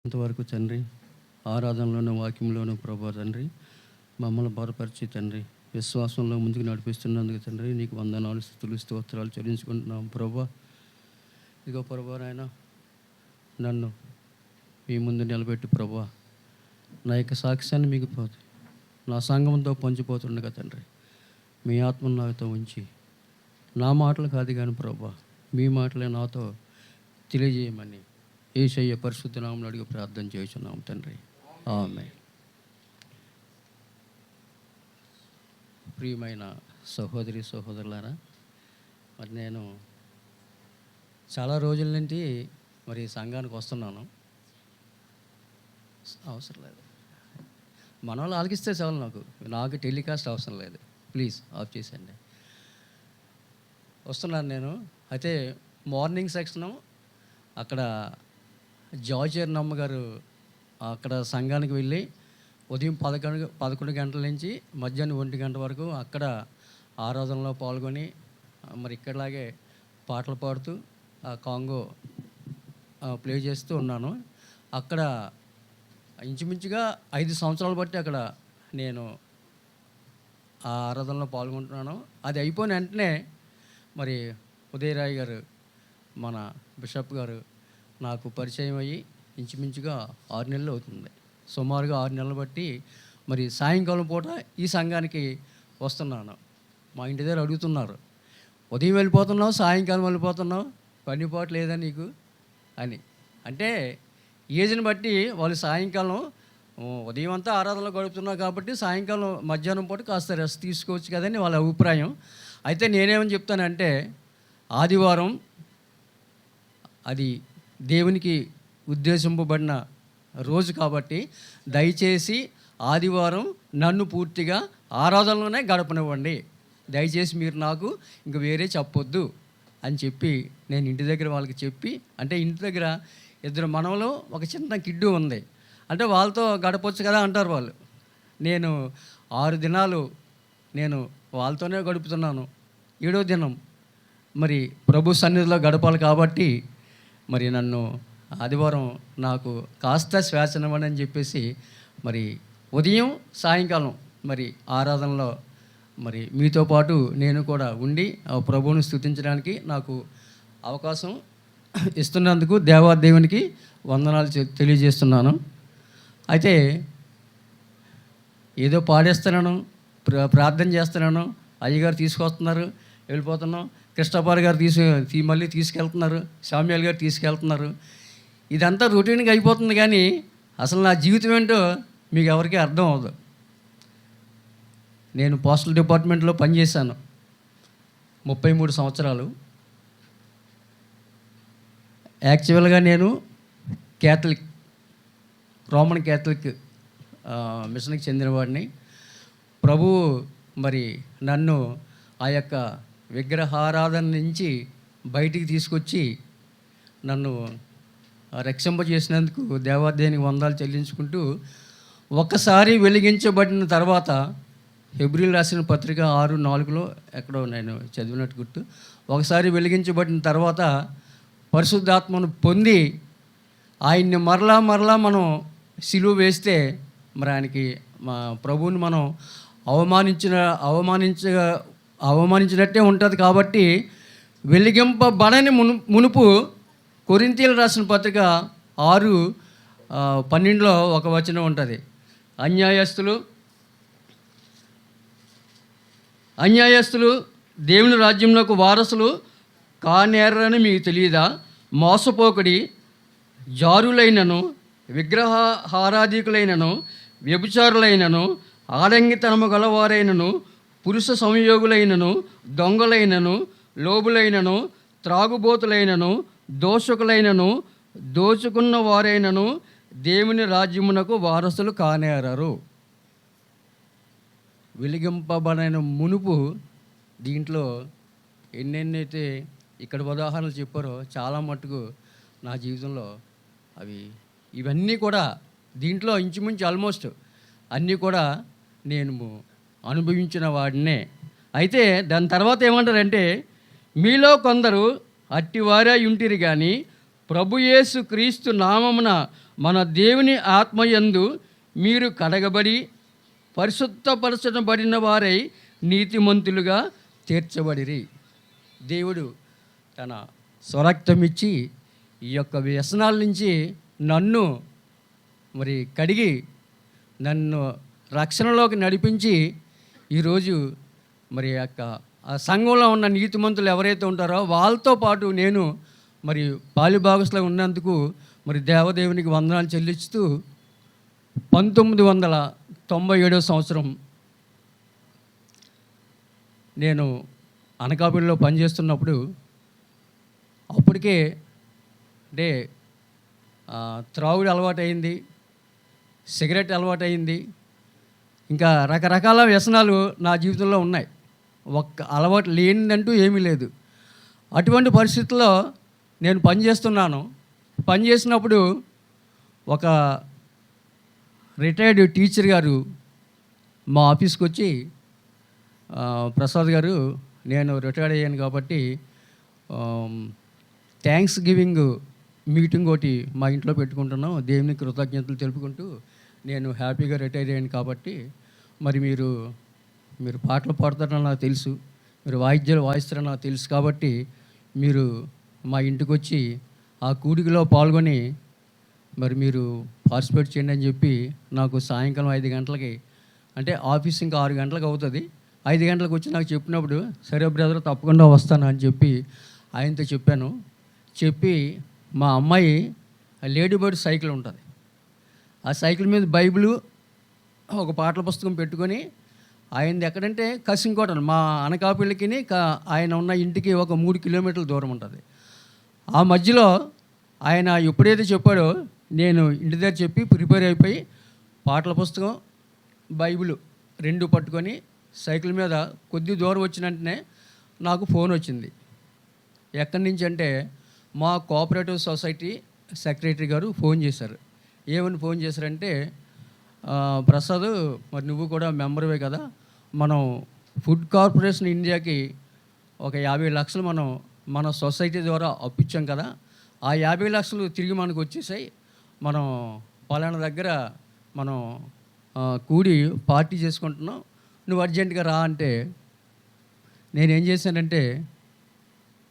ఇంతవరకు తండ్రి ఆరాధనలోను వాక్యంలోను ప్రభా తండ్రి మమ్మల్ని బలపరిచి తండ్రి విశ్వాసంలో ముందుకు నడిపిస్తున్నందుకు తండ్రి నీకు వందనాలు స్తుతులు స్తోత్రాలు చెల్లించుకుంటున్నాం ప్రభా. ఇదిగో ప్రభా నాయన నన్ను మీ ముందు నిలబెట్టి ప్రభా నా యొక్క సాక్ష్యాన్ని మీకు నా సంఘంతో పంచిపోతుండగా తండ్రి మీ ఆత్మను నాతో ఉంచి నా మాటలు కాదు కానీ ప్రభా మీ మాటలే నాతో తెలియజేయమని యేసయ్య పరిశుద్ధ నామములో అడిగి ప్రార్థన చేస్తున్నాం తండ్రి, ఆమేన్. ప్రియమైన సహోదరి సహోదరులారా, మరి నేను చాలా రోజుల నుండి మరి సంఘానికి వస్తున్నాను. అవసరం లేదు, మన వాళ్ళు ఆలకిస్తే చాలు, నాకు టెలికాస్ట్ అవసరం లేదు, ప్లీజ్ ఆఫ్ చేసేయండి. వస్తున్నాను నేను. అయితే మార్నింగ్ సెక్షను అక్కడ జార్జియర్ నమ్మగారు అక్కడ సంఘానికి వెళ్ళి ఉదయం 11 గంటల నుంచి మధ్యాహ్నం 1 గంట వరకు అక్కడ ఆరాధనలో పాల్గొని మరి ఇక్కడలాగే పాటలు పాడుతూ ఆ కాంగో ప్లే చేస్తూ ఉన్నాను. అక్కడ ఇంచుమించుగా 5 సంవత్సరాలు బట్టి అక్కడ నేను ఆ ఆరాధనలో పాల్గొంటున్నాను. అది అయిపోయిన వెంటనే మరి ఉదయరాయ్ గారు మన బిషప్ గారు నాకు పరిచయం అయ్యి ఇంచుమించుగా 6 నెలలు అవుతుంది. సుమారుగా 6 నెలలు బట్టి మరి సాయంకాలం పూట ఈ సంఘానికి వస్తున్నాను. మా ఇంటి దగ్గర అడుగుతున్నారు, ఉదయం వెళ్ళిపోతున్నావు, సాయంకాలం వెళ్ళిపోతున్నావు, పని పాటు లేదా నీకు అని. అంటే ఏజ్ని బట్టి వాళ్ళు సాయంకాలం ఉదయం అంతా ఆరాధనలో గడుపుతున్నారు కాబట్టి సాయంకాలం మధ్యాహ్నం పూట కాస్త రెస్ట్ తీసుకోవచ్చు కదని వాళ్ళ అభిప్రాయం. అయితే నేనేమని చెప్తానంటే, ఆదివారం అది దేవునికి ఉద్దేశింపబడిన రోజు కాబట్టి దయచేసి ఆదివారం నన్ను పూర్తిగా ఆరాధనలోనే గడపనివ్వండి, దయచేసి మీరు నాకు ఇంక వేరే చెప్పొద్దు అని చెప్పి నేను ఇంటి దగ్గర వాళ్ళకి చెప్పి, అంటే ఇంటి దగ్గర 2 మనవలు ఒక చిన్న కిడ్డు ఉంది, అంటే వాళ్ళతో గడపొచ్చు కదా అంటారు వాళ్ళు. నేను 6 దినాలు నేను వాళ్ళతోనే గడుపుతున్నాను. 7వ దినం మరి ప్రభు సన్నిధిలో గడపాలి కాబట్టి మరి నన్ను ఆదివారం నాకు కాస్త శ్వాసనివ్వండి అని చెప్పేసి మరి ఉదయం సాయంకాలం మరి ఆరాధనలో మరి మీతో పాటు నేను కూడా ఉండి ఆ ప్రభువుని స్తుతించడానికి నాకు అవకాశం ఇస్తున్నందుకు దేవాదేవునికి వందనాలు తెలియజేస్తున్నాను. అయితే ఏదో పాడేస్తున్నాను, ప్రార్థన చేస్తున్నాను, అయ్యగారు తీసుకొస్తున్నారు, వెళ్ళిపోతున్నాం, కృష్ణపాల్ గారు మళ్ళీ తీసుకెళ్తున్నారు, శామ్యాల్ గారు తీసుకెళ్తున్నారు. ఇదంతా రొటీన్గా అయిపోతుంది కానీ అసలు నా జీవితం ఏంటో మీకు ఎవరికీ అర్థం అవ్వదు. నేను పోస్టల్ డిపార్ట్మెంట్లో పనిచేశాను 33 సంవత్సరాలు. యాక్చువల్గా నేను రోమన్ క్యాథలిక్ మిషన్కి చెందినవాడిని. ప్రభువు మరి నన్ను ఆ యొక్క విగ్రహారాధన నుంచి బయటికి తీసుకొచ్చి నన్ను రక్షింపజేసినందుకు దేవాదేవునికి వందనాలు చెల్లించుకుంటూ, ఒక్కసారి వెలిగించబడిన తర్వాత హెబ్రీలు రాసిన పత్రిక 6:4 ఎక్కడో నేను చదివినట్టు గుర్తు, ఒకసారి వెలిగించబడిన తర్వాత పరిశుద్ధాత్మను పొంది ఆయన్ని మరలా మనం సిలువ వేస్తే మరి ఆయనకి మా ప్రభువుని మనం అవమానించినట్టే ఉంటుంది. కాబట్టి వెలిగింపబడని మునుపు కొరింథీయులకు రాసిన పత్రిక 6:12 ఒక వచనం ఉంటుంది, అన్యాయస్తులు దేవుని రాజ్యంలోకి వారసులు కానేరని మీకు తెలియదా? మోసపోకడి, జారులైనను, విగ్రహారాధికులైనను, వ్యభిచారులైనను, ఆడంగితనము గలవారైనను, పురుష సంయోగులైనను, దొంగలైనను, లోబులైనను, త్రాగుబోతులైనను, దోషకులైనను, దోచుకున్న వారైనను దేవుని రాజ్యమునకు వారసులు కానేరరు. వెలిగింపబడిన మునుపు దీంట్లో ఎన్నెన్నైతే ఇక్కడ ఉదాహరణలు చెప్పారో చాలా మట్టుకు నా జీవితంలో ఇవన్నీ కూడా దీంట్లో ఇంచుమించు ఆల్మోస్ట్ అన్నీ కూడా నేను అనుభవించిన వాడినే. అయితే దాని తర్వాత ఏమంటారంటే, మీలో కొందరు అట్టివారే ఉంటిరి కానీ ప్రభు యేసు క్రీస్తు నామమున మన దేవుని ఆత్మయందు మీరు కడగబడి పరిశుద్ధపరచబడిన వారై నీతిమంతులుగా తీర్చబడిరి. దేవుడు తన స్వరక్తం ఇచ్చి ఈ యొక్క వ్యసనాల నుంచి నన్ను మరి కడిగి నన్ను రక్షణలోకి నడిపించి ఈరోజు మరి ఆ సంఘంలో ఉన్న నీతిమంతులు ఎవరైతే ఉంటారో వాళ్ళతో పాటు నేను మరి పాలిభాగస్లో ఉన్నందుకు మరి దేవదేవునికి వందనాలు చెల్లిస్తూ 1997 సంవత్సరం నేను అనకాపల్లిలో పనిచేస్తున్నప్పుడు అప్పటికే అంటే త్రాగుడు అలవాటైంది, సిగరెట్ అలవాటైంది, ఇంకా రకరకాల వ్యసనాలు నా జీవితంలో ఉన్నాయి. ఒక్క అలవాటు లేనిదంటూ ఏమీ లేదు. అటువంటి పరిస్థితుల్లో నేను పనిచేస్తున్నాను. పనిచేసినప్పుడు ఒక రిటైర్డ్ టీచర్ గారు మా ఆఫీస్కి వచ్చి, ప్రసాద్ గారు, నేను రిటైర్డ్ అయ్యాను కాబట్టి థ్యాంక్స్ గివింగ్ మీటింగ్ ఒకటి మా ఇంట్లో పెట్టుకుంటున్నాం, దేవునికి కృతజ్ఞతలు తెలుపుకుంటూ నేను హ్యాపీగా రిటైర్ అయ్యాను కాబట్టి మరి మీరు పాటలు పాడతారని నాకు తెలుసు, మీరు వాయిద్యాలు వాయిస్తారని నాకు తెలుసు కాబట్టి మీరు మా ఇంటికి వచ్చి ఆ కూడికలో పాల్గొని మరి మీరు పార్టిసిపేట్ చేయండి అని చెప్పి నాకు సాయంకాలం 5 గంటలకి, అంటే ఆఫీస్ ఇంకా 6 గంటలకు అవుతుంది, 5 గంటలకు వచ్చి నాకు చెప్పినప్పుడు సరే బ్రదర్ తప్పకుండా వస్తాను అని చెప్పి ఆయనతో చెప్పాను. చెప్పి మా అమ్మాయి లేడీ బర్డ్ సైకిల్ ఉంటుంది, ఆ సైకిల్ మీద బైబిలు ఒక పాటల పుస్తకం పెట్టుకొని ఆయనది ఎక్కడంటే కసింకోట, మా అనకాపల్లికి ఆయన ఉన్న ఇంటికి ఒక 3 కిలోమీటర్ల దూరం ఉంటుంది. ఆ మధ్యలో ఆయన ఎప్పుడైతే చెప్పాడో నేను ఇంటి దగ్గర చెప్పి ప్రిపేర్ అయిపోయి పాటల పుస్తకం బైబిలు 2 పట్టుకొని సైకిల్ మీద కొద్ది దూరం వచ్చిన వెంటనే నాకు ఫోన్ వచ్చింది. ఎక్కడి నుంచి అంటే మా కోఆపరేటివ్ సొసైటీ సెక్రటరీ గారు ఫోన్ చేశారు. ఏమని ఫోన్ చేశారంటే, ప్రసాద్ మరి నువ్వు కూడా మెంబర్వే కదా, మనం ఫుడ్ కార్పొరేషన్ ఇండియాకి ఒక 50 లక్షలు మనం మన సొసైటీ ద్వారా అప్పించాం కదా, ఆ 50 లక్షలు తిరిగి మనకు వచ్చేసాయి, మనం పలానా దగ్గర మనం కూడి పార్టీ చేసుకుంటున్నాం, నువ్వు అర్జెంటుగా రా అంటే నేనేం చేశానంటే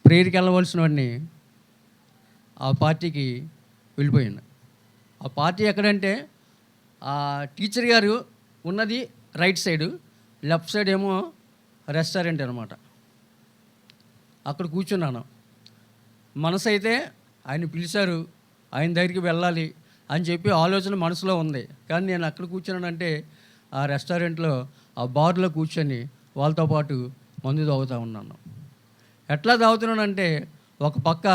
ప్రేయర్కి వెళ్ళవలసిన వాడిని ఆ పార్టీకి వెళ్ళిపోయాను. ఆ పార్టీ ఎక్కడంటే ఆ టీచర్ గారు ఉన్నది రైట్ సైడు, లెఫ్ట్ సైడ్ ఏమో రెస్టారెంట్ అనమాట. అక్కడ కూర్చున్నాను. మనసు అయితే ఆయన పిలిచారు, ఆయన దగ్గరికి వెళ్ళాలి అని చెప్పి ఆలోచన మనసులో ఉంది. కానీ నేను అక్కడ కూర్చున్నానంటే ఆ రెస్టారెంట్లో ఆ బార్లో కూర్చొని వాళ్ళతో పాటు మందు తాగుతూ ఉన్నాను. ఎట్లా తాగుతున్నానంటే ఒక పక్క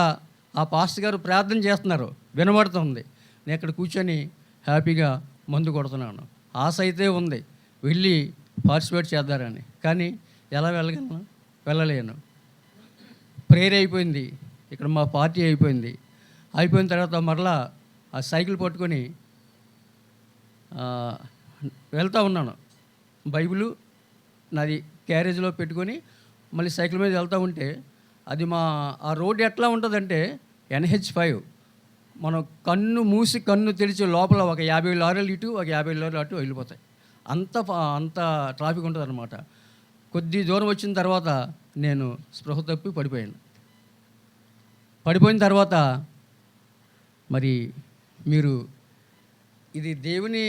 ఆ పాస్టర్ గారు ప్రార్థన చేస్తున్నారు, వినబడుతుంది, నేను ఇక్కడ కూర్చొని హ్యాపీగా మందు కొడుతున్నాను. ఆశ అయితే ఉంది వెళ్ళి పార్టిసిపేట్ చేద్దారని, కానీ ఎలా వెళ్ళగలను, వెళ్ళలేను. ప్రేయర్ అయిపోయింది, ఇక్కడ మా పార్టీ అయిపోయింది. అయిపోయిన తర్వాత మరలా ఆ సైకిల్ పట్టుకొని వెళ్తూ ఉన్నాను. బైబిలు నాది క్యారేజ్లో పెట్టుకొని మళ్ళీ సైకిల్ మీద వెళ్తూ ఉంటే అది ఆ రోడ్డు ఎట్లా ఉంటుందంటే NH5, మనం కన్ను మూసి కన్ను తెరిచే లోపల ఒక 50 లారీలు ఇటు, ఒక 50 లారీలు అటు వెళ్ళిపోతాయి. అంత ట్రాఫిక్ ఉంటుంది అన్నమాట. కొద్ది దూరం వచ్చిన తర్వాత నేను స్పృహ తప్పి పడిపోయాను. పడిపోయిన తర్వాత మరి మీరు ఇది దేవుని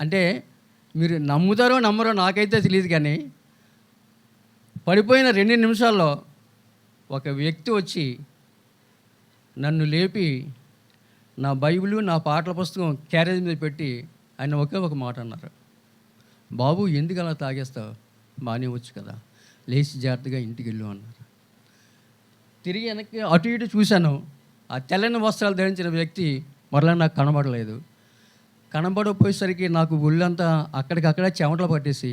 అంటే మీరు నమ్ముతారో నమ్మరో నాకైతే తెలియదు, కానీ పడిపోయిన 2 నిమిషాల్లో ఒక వ్యక్తి వచ్చి నన్ను లేపి నా బైబిలు నా పాటల పుస్తకం క్యారేజ్ మీద పెట్టి ఆయన ఒకే ఒక మాట అన్నారు, బాబు ఎందుకు అలా తాగేస్తావు, మానేవచ్చు కదా, లేచి జాగ్రత్తగా ఇంటికి వెళ్ళు అన్నారు. తిరిగి వెనక్కి అటు ఇటు చూశాను. ఆ తెల్లని వస్త్రాలు ధరించిన వ్యక్తి మరలా నాకు కనబడలేదు. కనబడపోయేసరికి నాకు ఒళ్ళంతా అక్కడికక్కడే చెమటలు పట్టేసి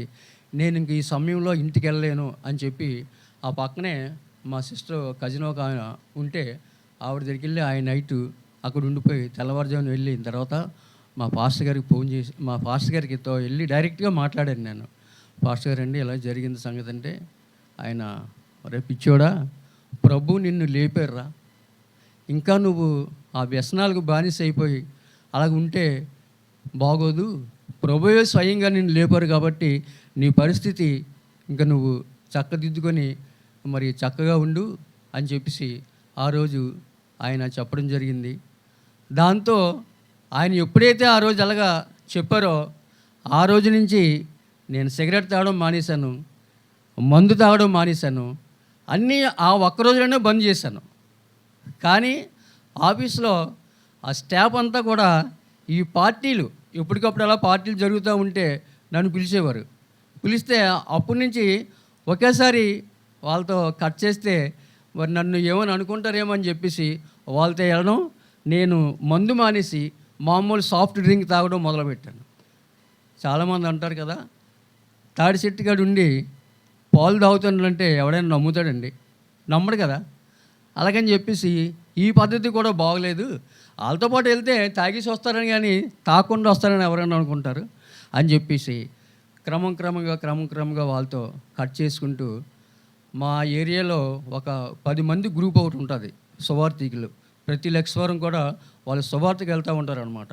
నేను ఇంక ఈ సమయంలో ఇంటికి వెళ్ళలేను అని చెప్పి ఆ పక్కనే మా సిస్టర్ కజిన్ ఒక ఆయన ఉంటే ఆవిడ దగ్గరికి వెళ్ళి ఆయన నైటు అక్కడ ఉండిపోయి తెల్లవారుజామున వెళ్ళిన తర్వాత మా పాస్టర్ గారికి ఫోన్ చేసి మా పాస్టర్ గారికి వెళ్ళి డైరెక్ట్గా మాట్లాడాను నేను. పాస్టర్ గారు అండి ఇలా జరిగింది సంగతి అంటే ఆయన, రేపు పిచ్చోడా, ప్రభు నిన్ను లేపారురా, ఇంకా నువ్వు ఆ వ్యసనాలకు బానిస అయిపోయి అలాగ ఉంటే బాగోదు. ప్రభువే స్వయంగా నిన్ను లేపారు కాబట్టి నీ పరిస్థితి ఇంకా నువ్వు చక్కదిద్దుకొని మరి చక్కగా ఉండు అని చెప్పేసి ఆ రోజు ఆయన చెప్పడం జరిగింది. దాంతో ఆయన ఎప్పుడైతే ఆ రోజు అలాగా చెప్పారో ఆ రోజు నుంచి నేను సిగరెట్ తాగడం మానేశాను, మందు తాగడం మానేశాను, అన్నీ ఆ ఒక్కరోజులోనే బంద్ చేశాను. కానీ ఆఫీస్లో ఆ స్టాఫ్ అంతా కూడా ఈ పార్టీలు ఎప్పటికప్పుడు అలా పార్టీలు జరుగుతూ ఉంటే నన్ను పిలిచేవారు. పిలిస్తే అప్పటి నుంచి ఒకేసారి వాళ్ళతో కట్ చేస్తే మరి నన్ను ఏమని అనుకుంటారేమో అని చెప్పేసి వాళ్ళతో వెళ్ళడం, నేను మందు మానేసి మామూలు సాఫ్ట్ డ్రింక్ తాగడం మొదలుపెట్టాను. చాలామంది అంటారు కదా, తాడి చెట్టుగాడు ఉండి పాలు తాగుతానంటే ఎవడైనా నమ్ముతాడండి? నమ్మడు కదా. అలాగని చెప్పేసి ఈ పద్ధతి కూడా బాగలేదు, వాళ్ళతో పాటు వెళ్తే తాగేసి వస్తారని కానీ తాగకుండా వస్తారని ఎవరైనా అనుకుంటారు అని చెప్పేసి క్రమంగా వాళ్ళతో కట్ చేసుకుంటూ మా ఏరియాలో ఒక 10 మంది గ్రూప్ ఒకటి ఉంటుంది, సువార్థికులు. ప్రతి లక్షవారం కూడా వాళ్ళు సువార్తకి వెళ్తూ ఉంటారనమాట.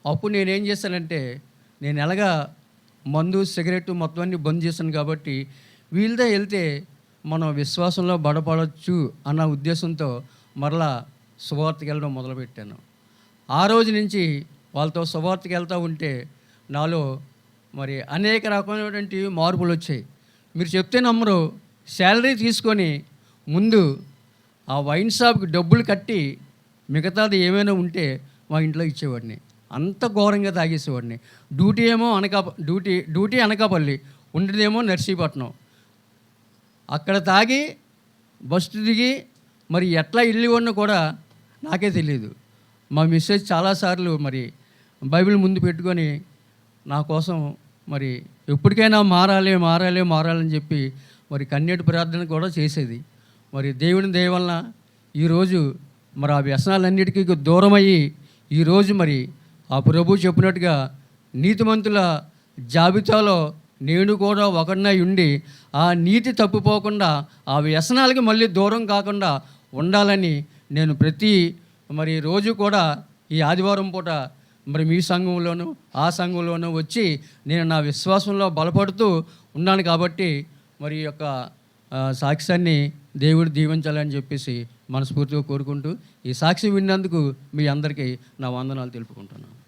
అప్పుడు నేనేం చేశానంటే, నేను ఎలాగా మందు సిగరెట్ మొత్తం అన్నీ బంద్ చేశాను కాబట్టి వీళ్ళతో వెళ్తే మనం విశ్వాసంలో బలపడవచ్చు అన్న ఉద్దేశంతో మరలా సువార్తకి వెళ్ళడం మొదలుపెట్టాను. ఆ రోజు నుంచి వాళ్ళతో సువార్తకి వెళ్తూ ఉంటే నాలో మరి అనేక రకమైనటువంటి మార్పులు వచ్చాయి. మీరు చెప్తే నమ్మరు, శాలరీ తీసుకొని ముందు ఆ వైన్ షాప్కి డబ్బులు కట్టి మిగతాది ఏమైనా ఉంటే మా ఇంట్లో ఇచ్చేవాడిని. అంత ఘోరంగా తాగేసేవాడిని. డ్యూటీ అనకాపల్లి, ఉండేదేమో నర్సీపట్నం. అక్కడ తాగి బస్సు దిగి మరి ఎట్లా ఇల్లు ఉన్నా కూడా నాకే తెలియదు. మా మిస్సెస్ చాలాసార్లు మరి బైబిల్ ముందు పెట్టుకొని నా కోసం మరి ఎప్పటికైనా మారాలని చెప్పి మరి కన్నీటి ప్రార్థన కూడా చేసేది. మరి దేవుని దయ వలన ఈరోజు మరి ఆ వ్యసనాలన్నిటికీ దూరమయ్యి ఈరోజు మరి ఆ ప్రభు చెప్పినట్టుగా నీతిమంతుల జాబితాలో నేను కూడా ఒకడినై ఉండి ఆ నీతి తప్పిపోకుండా ఆ వ్యసనాలకి మళ్ళీ దూరం కాకుండా ఉండాలని నేను ప్రతి మరి రోజు కూడా ఈ ఆదివారం పూట మరి మీ సంఘంలోనూ ఆ సంఘంలోనూ వచ్చి నేను నా విశ్వాసంలో బలపడుతూ ఉన్నాను. కాబట్టి మరి యొక్క సాక్ష్యాన్ని దేవుడు దీవించాలని చెప్పేసి మనస్ఫూర్తిగా కోరుకుంటూ ఈ సాక్షి విన్నందుకు మీ అందరికీ నా వందనాలు తెలుపుకుంటున్నాను.